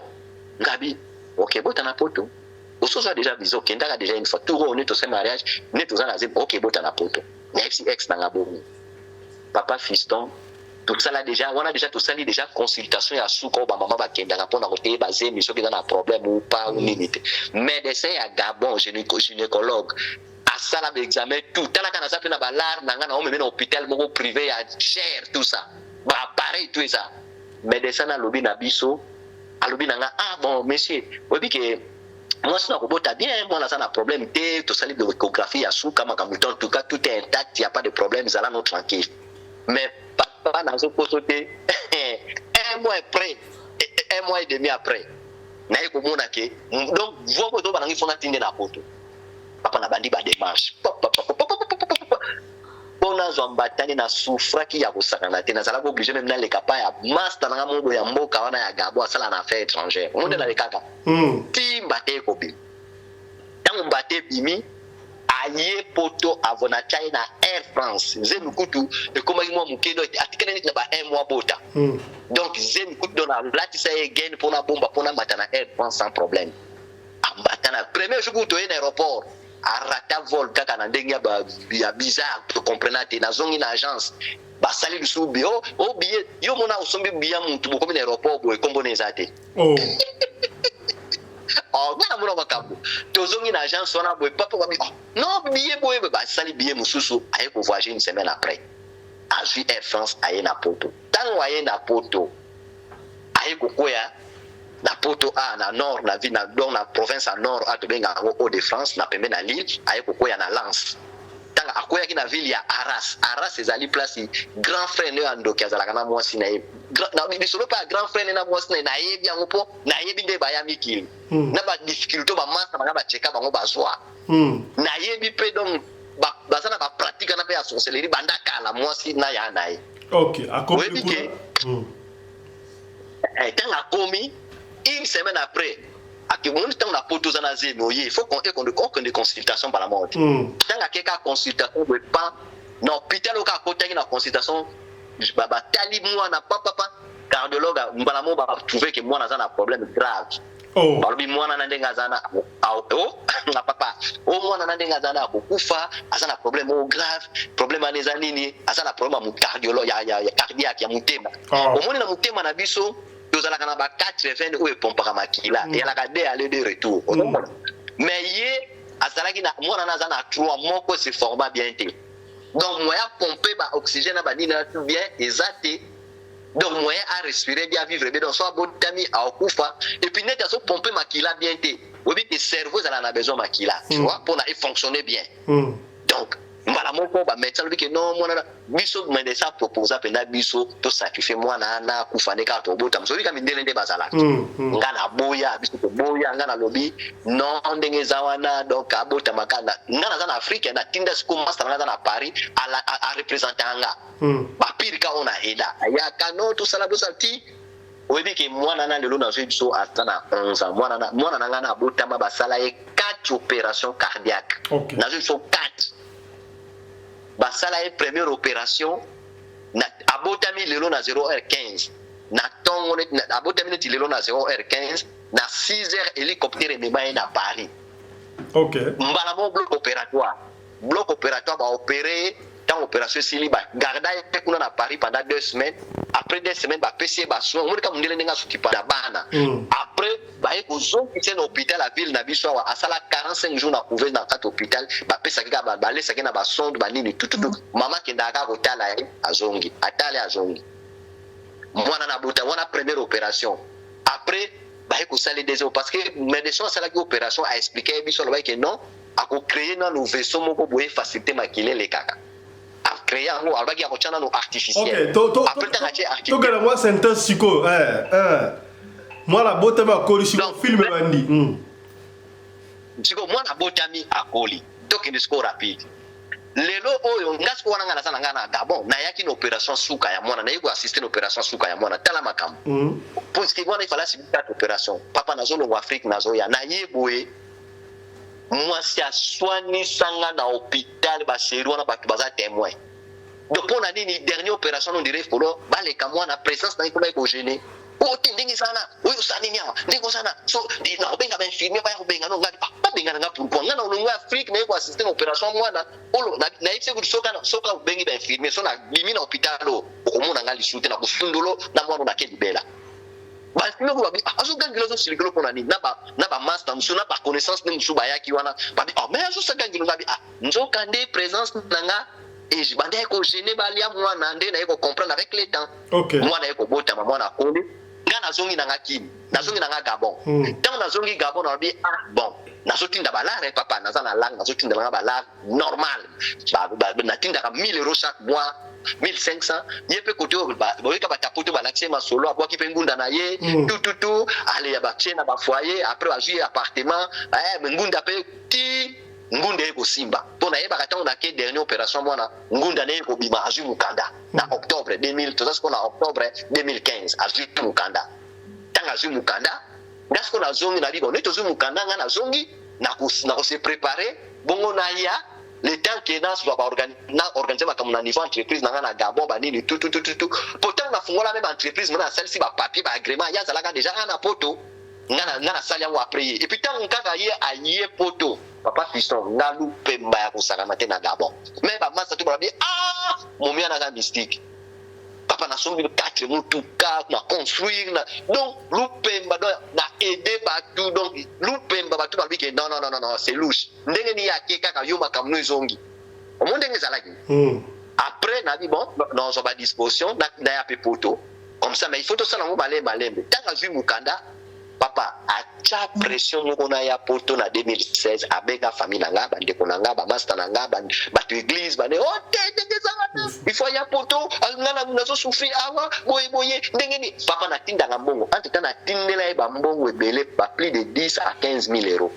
[SPEAKER 2] ngabi OK bota na poto osoza déjà biso kendaka déjà une fois tout on est au mariage ne to zana zim OK bota na poto na FCX na ngabo papa fiston tout ça là déjà on a déjà tout ça déjà consultation ya suko ba mama ba kenda rapona côté basé mais soki dans un problème ou pas ou limite médecin à Gabon gynécologue à ça là examen tout tala kana ça na balar na ngana o même na hôpital moko privé à cher tout ça ba pareil tout ça médecin na lobi na biso alobi na nga bon monsieur obi ke moi c'est robota bien moi là ça n'a problème té tout ça de échographie à sous comme en tout cas tout est intact il y a pas de problème ça là non tranquille mais papa n'a pas sauté un mois après 1 mois et demi après na yeko mona ke donc voko to banangi fona tinde na poto papa na bandi ba démarche bona zombatani na souffra ki ya kosakana te na zala ko obligé même na le kapa ya master na mobo ya mboka wana ya Gabo asala na affaire étrangère on de la kaka ti mbate ko bi tango mbate bimi aye poto avona China Air France zemi kutu e koma mo mukedo atikene ni ba 1 mois bota donc zemi kutu dona latisa again pour na bomba pour na matana Air France sans problème ambatana premier jour to en aéroport arata vol kaka na ndenge ya bizarre to comprendre na zongi na agence ba sali lusu bio o billet yo mona osombi biya muntu bokomi na aéroport boy kombone zate ngana mona makambo tozongi na agence wana boy papa babi non billet boy ba sali billet mususu aye ko voyager une semaine après a vu Air France aye na poto tango aye na poto aye ko koya na poto na nord na ville na dans la province à nord à Tobenga au de France na pembe na Lille aye ko koya na Lens tanga akoya ki na ville ya Arras ezali place grand frère ne andoki azala kana mwasi na ye na bisolo pa grand frère na mwasi na ye bien opo na ye binde ba ya mikili na ba difficulté ba masa ba cheka bango bazwa na ye bi pe donc bazana ba pratique na pe ya sorcellerie bandaka la mwasi na ya nae.
[SPEAKER 1] OK, a compris.
[SPEAKER 2] Tant commis une semaine après à que on temps la poto za na zeno il faut qu'on ait des consultations par la mort. Tant à quelqu'un consultation de pas non hôpital au cas côté na consultation baba tali moi na papa cardiologue mbala mo ba trouver que moi na un problème grave.
[SPEAKER 1] Oh.
[SPEAKER 2] Balobi mwana na ndenga zana na papa mwana na ndenga zana kufa azana problème grave problème aneza nini azana problème mu cardiologue ya cardiaque ya mutema omoni na mutema na biso tozalaka na ba 80 ou epompaka makila et la ka de aller de retour mais ye azalaki na mwana na zana 3 moko se forma bien te donc moya pomper ba oxygène ba nini tout bien exacté. Donc moyen à respirer bien vivre bien donc soit botami à okufa et puis net à so pomper makila bien té oui tes cerveaux ça a besoin makila tu vois pour fonctionner bien donc mbala moko ba médecin lui que non moi na biso mais ça proposer pena biso to sacrifier moi na kufa ne ka to bota so bika mindele nde bazala ngana boya biso to boya ngana lobi non ndenge zawana donc abota makana ngana za na Afrique na tinda siko master na na Paris à représenter anga ba pirika ona eda ya kano to sala do salti oyebi ke mwana na lelo na biso atana 11 ans mwana na ngana abota ma basala e 4 opérations cardiaques na biso 4 basala e première opération na abotami lelo na 0h15 na tongo na abotami lelo na 0h15 na 6h hélicoptère ne ba na Paris.
[SPEAKER 1] OK.
[SPEAKER 2] Mbala mo bloc opératoire ba opérer dans opération sili ba garda e kuna na Paris pendant 2 semaines après 2 semaines ba PC ba soin mo ka mundele nga suki pa bana après ba e ko zo ki na hôpital la ville na biso wa asala 45 jours na couvrir dans quatre hôpital ba pesa ki ba lesa ki na ba sonde ba nini tout mama ki ndaka ko tala azongi atale azongi mwana na buta wana première opération après ba e ko sali des parce que médecin sala ki opération a expliqué biso lo ba que non a ko créer na no vaisseau moko boye faciliter makile le kaka créer un albagi a kochana no artificiel.
[SPEAKER 1] OK, après t'as acheté artificiel. To gala moi sentence siko moi la bote ba koli siko film bandi.
[SPEAKER 2] Siko moi na botami akoli. Donc une score rapide. Lelo oyo ngasko wana ngana sana ngana Gabon na yaki na opération suka ya mwana na yiko assister na opération suka ya mwana tala makam. Parce que mwana ifala si 4 opération. Papa nazo lo Afrique nazo ya na yeboe moi si a soigné sanga na hôpital ba chéri wana ba baza témoin. Donc pour la dernière opération on dirait faut ba les kamwa na présence na ko ba ko gêner. Oh tindingi sana. Oyo sani nya. Ndingo sana. So na benga ben filmer ba ko benga no ngati pa benga nga pourquoi ngana olunga Afrique na ko assister na opération mwana. Olo na ipse ko soka bengi ben filmer so na bimi na hôpital o ko mona ngali shooter na ko sundulo na mwana na ke libela. Ba filmer ko ba azo gangilo so silikolo pona ni na ba master musu na ba connaissance ni musu ba yaki wana ba oh mais azo sa gangilo ba nzoka nde présence nanga et je bandais ko gêner ba lia mwana nde na ko comprendre avec le temps. Mwana ko bota mama na konde ngana zongi nanga kim na zongi nanga Gabon tant na zongi Gabon na bi bon na zotinda balare papa na zana lang na zotinda nga balare normal ba na tinda ka 1000 € chaque mois 1500 yepe koto ba boyeka ba tapoto ba l'accès ma solo abwa ki pengunda na ye tout aller ya ba chena ba foyer après ba jouer appartement ngunda pe ti ngunda eko simba to na yeba kata on a ke dernière opération mwana ngunda ne ko bima azu mukanda na octobre 2000 to ça na octobre 2015 azu mukanda tanga azu mukanda ngasko na zongi na bigo neto azu mukanda nga na zongi na ko se préparer bongo na ya le temps que na soit organiser ma comme na niveau entreprise na na Gabon ba nini tout pourtant na fungola même entreprise na celle ci ba papier ba agrément ya zalaka déjà ana poto ngana sali yango après et puis tant kaka ye aye poto papa fiston ngalu pemba ya kusaka mate na Gabon mais ba masa tu ba bi momia na mystique papa na sombi 4 mutuka na construire na donc lupemba na aider partout donc lupemba batu ba bi que non c'est louche ndenge ni yake kaka yo makamno izongi omonde ngezalaki après na bi bon non so ba disposition na ya poto comme ça mais il faut tout ça na ngo malembe tanga zui mukanda papa acha pression moko na ya poto na 2016 abega famille na nga bande konanga ba master na nga ba tu église ba ne il faut ya poto ngana nazo souffrir awa boye ndenge ni papa na tinda nga mbongo entre temps na tindela ba mbongo ebele ba plus de 10 à 15 000 €.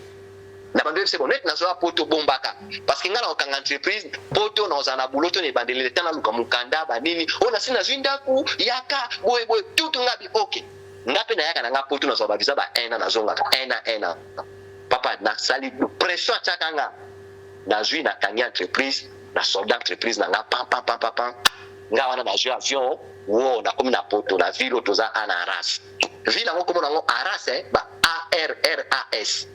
[SPEAKER 2] na bando c'est bon net na zo poto bombaka parce que ngala okanga entreprise poto na ozana buloto ne bandele tana luka mukanda banini ona sina zwinda ku yaka boy tout ngabi okay ngape na yaka na ngapoto na zo ba visa ba ena na zonga ena papa na sali pression chakanga na zwi na kanya entreprise na soldat entreprise na nga pam nga wana na jeu avion wo na komi na poto na ville toza ana Aras ville ngo komo ngo Aras ba ARRAS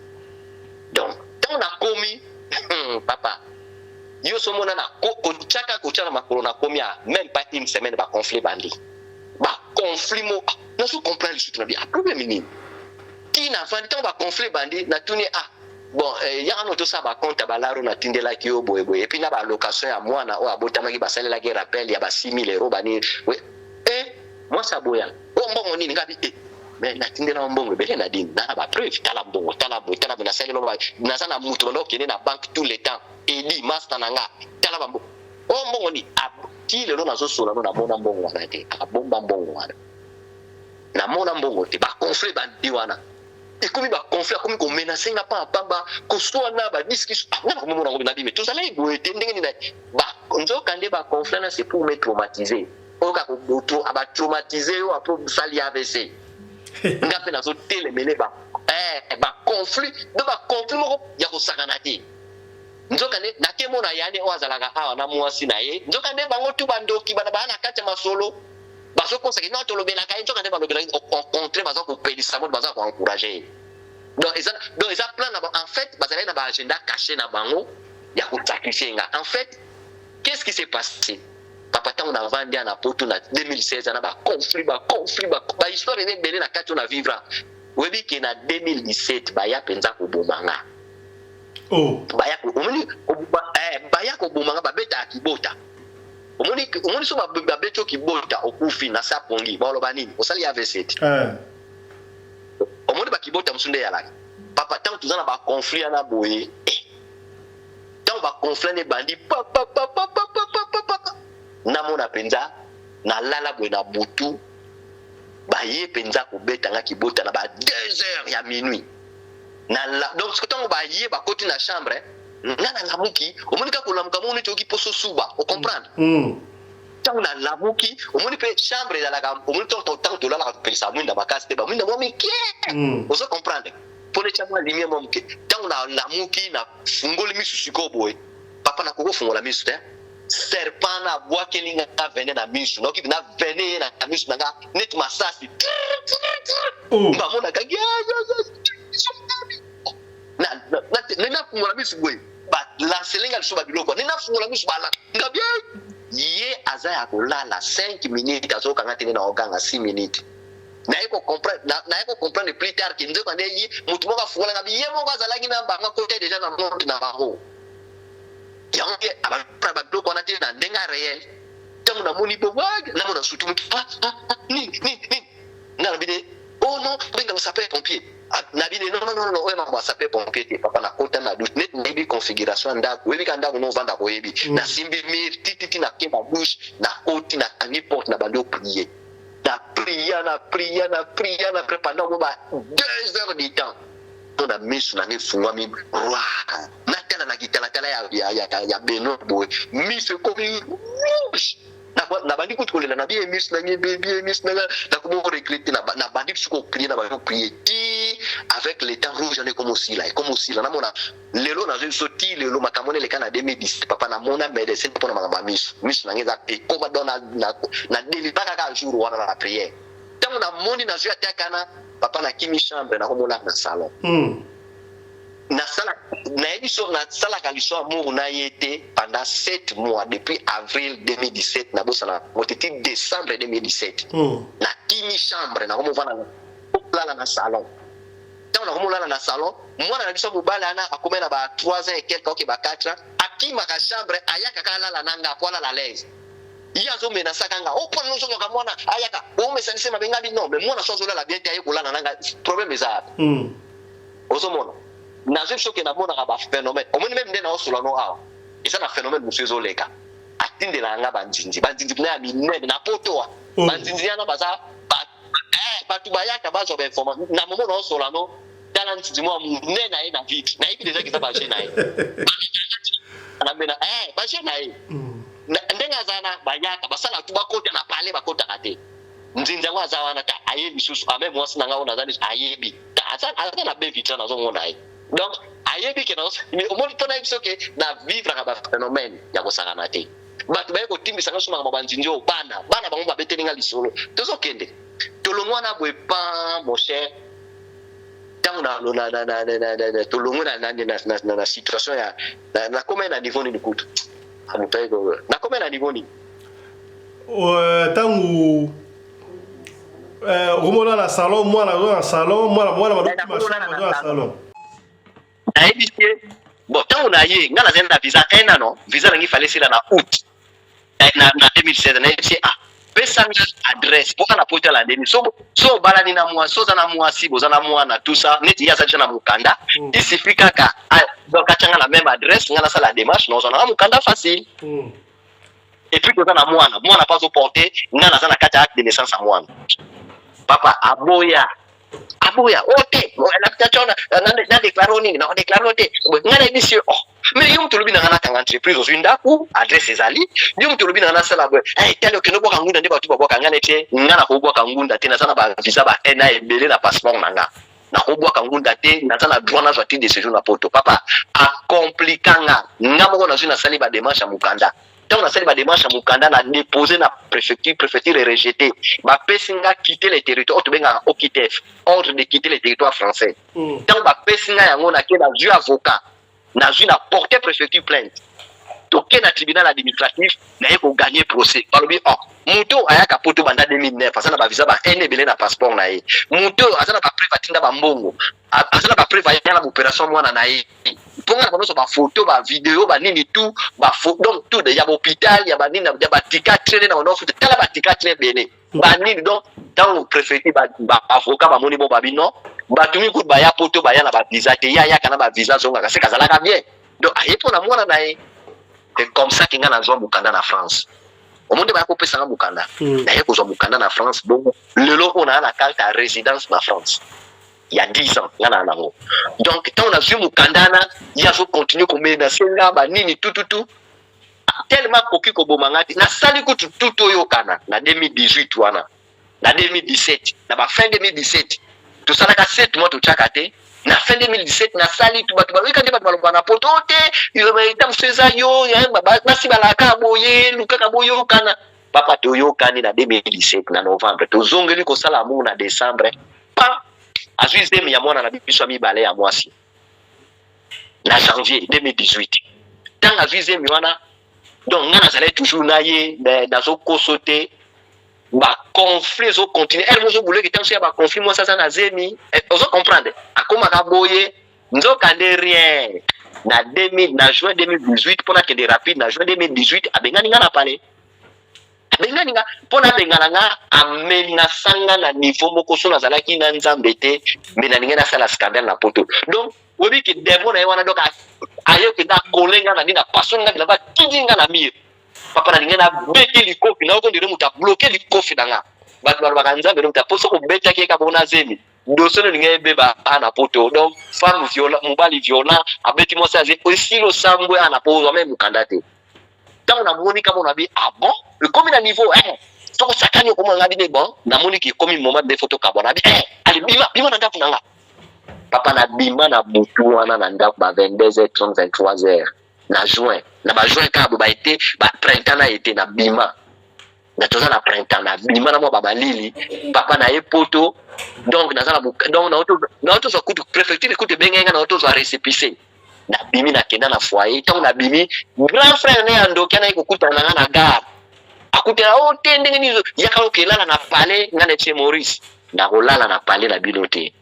[SPEAKER 2] donc tant na komi papa yo somo na ko chaka ko chana makolo na komi a même pas une semaine ba conflit bandi ba conflit mo na so comprendre le truc na bien problème ni qui na fa tant ba conflit bandi na tuni bon ya no to sa ba compte ba laro na tindela ki yo boy et puis na ba location ya mwana o abotama ki ba salela ki rappel ya ba 6000 euros bani moi ça boya o mbongo nini ngabi mais na tindela mbongo bele na dini na ba preuve tala mbongo na salela ba na sana mutu ndo kene na banque tout le temps et dit master nanga tala ba mbongo o mbongo ni ti le no na so sola no na mona mbongo na te abomba mbongo wana na mona mbongo te ba conflit bandi wana et comme ba conflit comme ko menacer nga pa pamba ko so na ba discussion na ko mo na ngobina bime tout ça là ibo tendenge ni ba nzo kande ba conflit na c'est pour me traumatiser o ka ko auto aba traumatiser o après sali AVC nga pe na so tele mele ba conflit do ba conflit mo ya ko sakana ti nzo kande na ke mo na yani o azalaka awa na mwasi na ye nzo kande bango tu bandoki bana bana kacha masolo bazo conseiller non to lobela ka nzo kande ba lobela au contraire bazo ko peli samo bazo ko encourager donc ils plan en fait bazala na ba agenda caché na bango ya ko sacrifier nga en fait qu'est-ce qui s'est passé papa tant on a vendu na poto na 2016 na ba conflit ba histoire ne belé na kati na vivre webi ke na 2017 ba ya penza ko bomanga baya ko bomanga ba beta akibota omoni so ba beto kibota okufi na sapongi ba loba nini osali AVC omoni ba kibota msunde ya laki papa tant tuzana ba conflit na boye tant ba conflit ne bandi na mona penza na lala boye na butu ba ye penza ko beta nga kibota na ba 2h ya minuit donc ce que tant ba ye ba koti na chambre nana lamuki omoni ka kulamuka moni toki poso suba o comprendre tant na lamuki omoni pe chambre ya la omoni to la pesa mwinda makasi te ba mwinda mo mike o so comprendre pour les chambre lumière mo mike tant na lamuki na fungoli misusu ko boy papa na koko fungola misu te serpent na bois kelinga ka vene na misu no ki na vene na misu na net masasi ba mona ka na fungola misu boy ba la selinga so ba biloko na fungola misu bala ngabye ye azaya kulala 5 minutes azoka ngati na oganga 6 minutes na yeko comprendre plus tard que nzo kande yi mutu moka fungola ngabi ye moka zalaki na banga côté déjà na monde na bango yange aba ba bloko na tena ndenga réel tangu na moni bo wag na mona sutu ni na bide oh non benga sapeur pompier na bide non ouais ma sapeur pompier papa na kota na douche net maybe configuration nda webi kanda no vanda ko yebi na simbi mir titi na kema douche na koti na n'importe na bando prier na prier na pendant ba 2 heures de temps on a mis sur la fungwa mi na tena na kitala ya beno boy mi se komi na bandi kutukolela na bien mis na na comment recruter na bandi ko prier na ba prier ti avec les temps rouges on est comme aussi là na mona lelo na sorti lelo makamone le kana 2010 papa na mona médecin pour na makamba mis na ngeza e ko ba dona na deli baka ka jour wana na prière tant na moni na jua takana papa na kimi chambre na komola na salon na sala na édition na sala kaliso amour na yete pendant 7 mois depuis avril 2017 na bossa na motiti décembre 2017 na kimi chambre na komovana na salon tant na komola na salon mwana na biso mobala na akomena ba 3 ans et quelques ok ba 4 ans akima ka chambre ayaka kala la nanga pola la l'aise yazo mena sakanga opona no soka mwana ayaka o mesanise mabenga bi non mais mwana sozo la bien taye kolana nanga problème eza ozomona na je choque na mona ba phénomène omoni même ndena osula no awa eza na phénomène musezo leka atinde la nga banjinji na minene na potoa banjinji yana baza ba tu bayaka bazo ba information na momo no osula no talent du moi monene na ye na vite na yebi déjà que ça ba jeune na ye na mena ba jeune na ye ndenga zana bayaka basala tu bakota na pale bakota kate nzinza ngwa zawana ta ayebi susu ame mwasi na ngao nazani ayebi ta azana na be vite na zo ngona ye donc ayebi ke na o moni tona biso ke na vivre ka phénomène ya ko sakana te batu ba ko timisa nga suma mabanzinjo bana bango ba betelinga lisolo tozo kende tolongwa na boe pa mon cher tant na tolongwa na situation ya na comment na niveau ni kutu amutai ko na comment na niveau ni
[SPEAKER 1] tangu romona na salon moi na salon moi madoki machin na salon
[SPEAKER 2] aibisie bon tangu na ye ngana zenda visa ena no visa ngi fallait sila na août na 2016 na ici pesa adresse pour na porter la demi so balani na moi so za na moi si boza na moi na tout ça neti ya sa na mukanda il suffit kaka donc achanga la même adresse ngana ça la démarche non na mukanda facile et puis boza na moi na pas au porter ngana za na kata acte de naissance à moi papa aboya ote na kitachona na déclaro nini na déclaro te ngana monsieur mais yo mtu lubina ngana tanga entreprise ozinda ku adresse ezali yo mtu lubina ngana sala bwe tele ke no boka ngunda ndi batu boka ngana te ngana ko boka ngunda te na sana ba visa ba na ebele na passeport nanga na ko boka ngunda te na sana droit na joie de séjour na poto papa a complicanga ngamo na zuna sali ba démarche à mukanda tant on a sali ba démarche à mukanda na déposer na préfecture rejeté ba pesinga quitter les territoires to benga okitef ordre de quitter les territoires français tant ba pesinga yango na ke na ju avocat na ju na porter préfecture plainte to ke na tribunal administratif na yeko gagner procès balobi muto ayaka poto banda 2009 asana ba visa ba enebele na passeport na ye muto asana ba privatinda ba mbongo asana ba privatinda na opération mwana na ye ponga na ba photo ba vidéo ba nini tout ba donc tout de ya hôpital ya ba nini ya ba tikatre na onofu tala ba tikatre bene ba nini donc dans préfecture ba avocat ba moni bo ba bino ba tumi ku ba ya poto ba ya na ba visa te ya kana ba visa zonga ka se kazala ka bien donc ayepo na mwana na ye c'est comme ça kinga na zo mukanda na France au monde ba ko pesa na mukanda na ye ko zo mukanda na France donc lelo on a la carte à résidence na France il y a 10 ans ngana nango donc tant on a vu mukandana il a faut continuer comme na senga ba nini tout tellement koki ko bomangati na sali ko tout oyo kana na 2018 wana na 2017 na ba fin 2017 to sala ka 7 mois to chakate na fin 2017 na sali tu batu ba ikande batu balobana potote yo ba itam seza yo ya ba si balaka boye lukaka boyo kana papa to yo kani na 2017 na novembre to zongeli ko sala mu na décembre pa azuize mi ya mwana na biso mi bale ya mwasi na janvier 2018 tant azuize mi wana donc ngana sala toujours na ye na zo kosote ba conflit au continue elle vous voulez que tant ça ba conflit moi ça na zemi vous comprendre akoma ka boye nzoka de rien na 2000 na juin 2018 pour que des rapides na juin 2018 abengani ngana pale abengani nga pona bengana nga amenga sanga na niveau moko so na zalaki na nzambe te mais na ngena sala scandale na poto donc obi ki demo na wana donc ayo ki na kolenga na nina pasonga na ba kijinga na mire papa na ngena beti likofi na ko ndire muta bloquer likofi nanga batu bakanza bero muta poso ko beta ke ka bona zemi dosono ngebe beba ana poto donc femme violente mobali violent abeti mo saze aussi lo sambwe ana pozo même mukandate tant on a moni kama on a bi bon le comme na niveau to sakani ko mo ngabi ne bon na moni ki comme moment de photo ka bona bi ali bima na ndaku nanga papa na bima na butu wana na ndaku ba 22h30 23h na juin na ba juin ka ba été ba printemps na été na bima na toza na printemps na bima na mo ba balili papa na epoto donc na zala donc na auto so kutu préfecture écoute benga na auto so récépissé na bimi na kenda na foyer tant na bimi grand frère ne andokia na ikukuta na gare akutela otende ngenizo yakalo kelala na palais ngane che Maurice na kolala na palais na bilote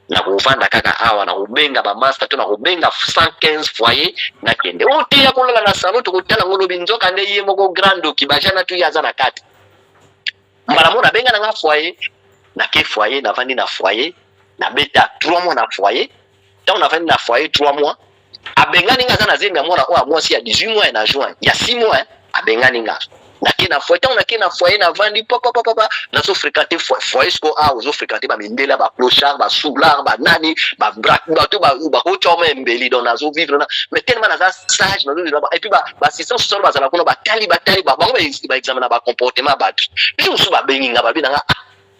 [SPEAKER 2] na kuvanda kaka awa na kubenga ba master to na kubenga 115 foyer na kende ote ya kolala na salon to kutala ngolo binzoka nde ye moko grando kibajana tu yaza na kati mbala mona benga na foyer na ke foyer na vandi na foyer na beta 3 mois na foyer tant na vandi na foyer 3 mois abengani nga za na zemia mwana o mwasi ya 18 mois na juin ya 6 mois abengani nga nakena foyer tant nakena foyer na vandi papa nazo fréquenter foyer sko ozo fréquenter ba mindela ba clochard ba soulard ba nani ba brak ba to ba ko choma mbeli donc nazo vivre na mais tellement naza sage nazo vivre et puis ba assistant social ba zala kuna ba tali ba bango ba examen na ba comportement ba biso so ba bengi nga ba binanga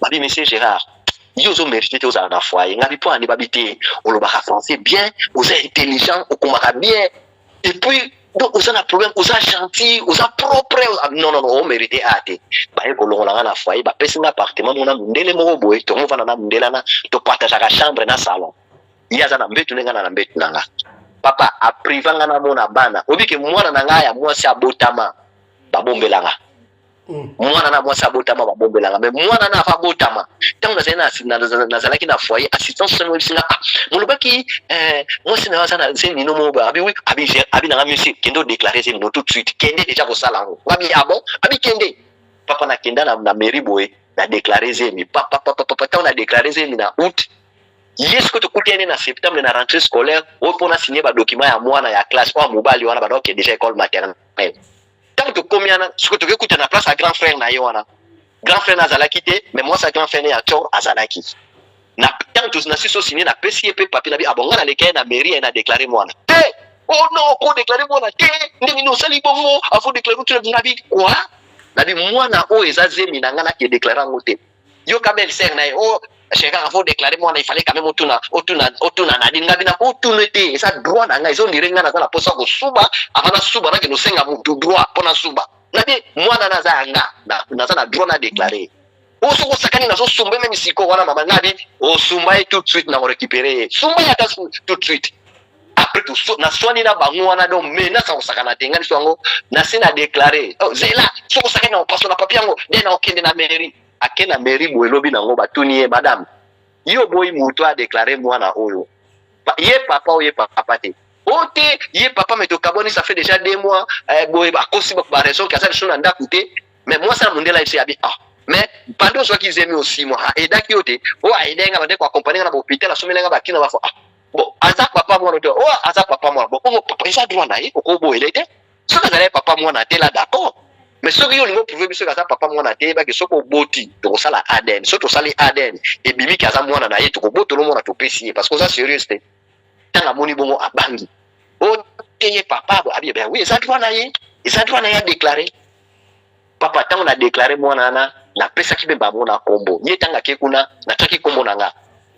[SPEAKER 2] ba bi monsieur Gérard yo zo mérité te ozala na foyer ngabi po ani babité olobaka français bien oza intelligent okomaka bien et puis donc oza na problème oza gentil oza propre non on mérité ate ba ekolongola na foyer ba pesi na appartement mona mundele moko boye to mova na mundela na to partage ka chambre na salon yaza na mbetu nenga na mbetu nanga papa a privanga na mona bana obike mwana na ngaya mwasi abotama babombelanga mwana na mwasi abotama babombelanga mais mwana na abotama tango na zalaki na foyer assistance social singa molobaki mwasi na waza na zemi no mo ba abi oui abi na monsieur kendo déclarer zemi no tout de suite kende déjà ko sala ngo abi bon abi kende papa na kenda na mairie boy na déclarer zemi papa tango na déclarer zemi na août yes ko to kutene na septembre na rentrée scolaire o pona signer ba document ya mwana ya classe kwa mobali wana ba donc déjà école maternelle tant que combien ce que tu veux coûter na place à grand frère na yona grand frère na zalaki te mais moi ça grand frère ya tor azalaki na tant que na siso signé na PCP papier na bi abonga na leke na mairie na déclarer moi oh non ko déclarer moi te ndeni no sali bongo afo déclarer tu na bi quoi na bi moi na o ezazemi na ngana ki déclarer ngote yo kabel ser na o cheka afo déclarer moi na il fallait quand même otuna na dinga bina otunete ça droit na nga izo ndirenga na la posa ko suba avana suba na ke no senga mu droit pona suba na bi mwana na za nga na za na droit na déclarer o so ko sakani na so sumbe même siko wana mama ngabi o sumba tout de suite na récupérer sumba ya tout de suite après tout na swani na bango wana donc mena sa sakana tenga ni swango na sina déclarer oh zela so ko sakani na passe na papier ngo de na okende na mairie akena mairie boelobi nango batuni madame yo boy muto a déclarer mwana oyo ye papa o ye papa te ote ye papa mais to kaboni ça fait déjà 2 mois boy ba kosi ba raison ka ça sur nda coûter mais moi ça mondela ici abi mais pendant soit qu'ils aiment aussi moi et daki ote o aidenga ba de ko accompagner na hôpital asomelenga ba kina ba fo bon aza papa moi to o aza papa moi bon papa isa droit na ye ko boy était ce que ça papa moi na te là d'accord mais ce que yo lingo prouver biso kaza papa mwana te ba ke soko boti to sala ADN soto sali ADN et bimi kaza mwana na ye to boto lo mwana to pesi parce que ça sérieux c'était tanga moni bongo abangi o teye papa abi ben oui ça doit na ye déclarer papa tango na déclarer mwana na pesa ki bemba mona kombo ye tanga ke kuna na taki kombo nanga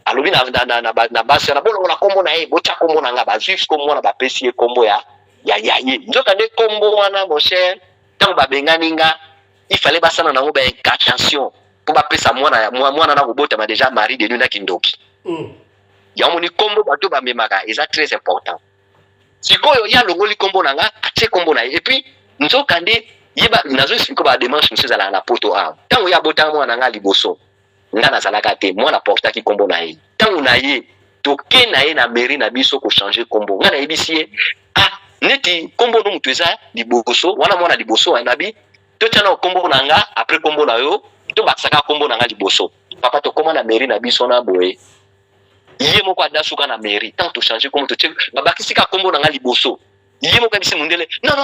[SPEAKER 2] alobi na basi na bolo na kombo na ye bocha kombo nanga ba juif kombo mwana ba pesi kombo ya ye nzoka de kombo wana mon cher tant ba benganinga il fallait basana na ngoba attention pour ba pesa mwana na kobota ma déjà mari de nuna kindoki ya moni kombo bato ba memaka est très important sikoyo ya longoli kombo nanga atie kombo na et puis nzoka nde yeba nazo siko ba démarche monsieur zala na poto a tant ya bota mwana nga liboso nga na zalaka te mwana porta ki kombo na ye tant na ye to ke na ye na mairie na biso ko changer kombo nga na yebisie neti kombo no mutu eza liboso wana mwana liboso anabi to tana kombo nanga après kombo na yo to bakisaka kombo nanga liboso papa to koma na mairie na biso na boye ye moko adasuka na mairie tant to changer kombo to tche babakisika kombo nanga liboso ye moko bisi mundele non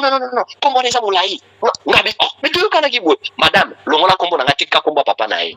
[SPEAKER 2] kombo na eza molai ngabi mais to yokana ki boye madame longola kombo nanga tika kombo papa na ye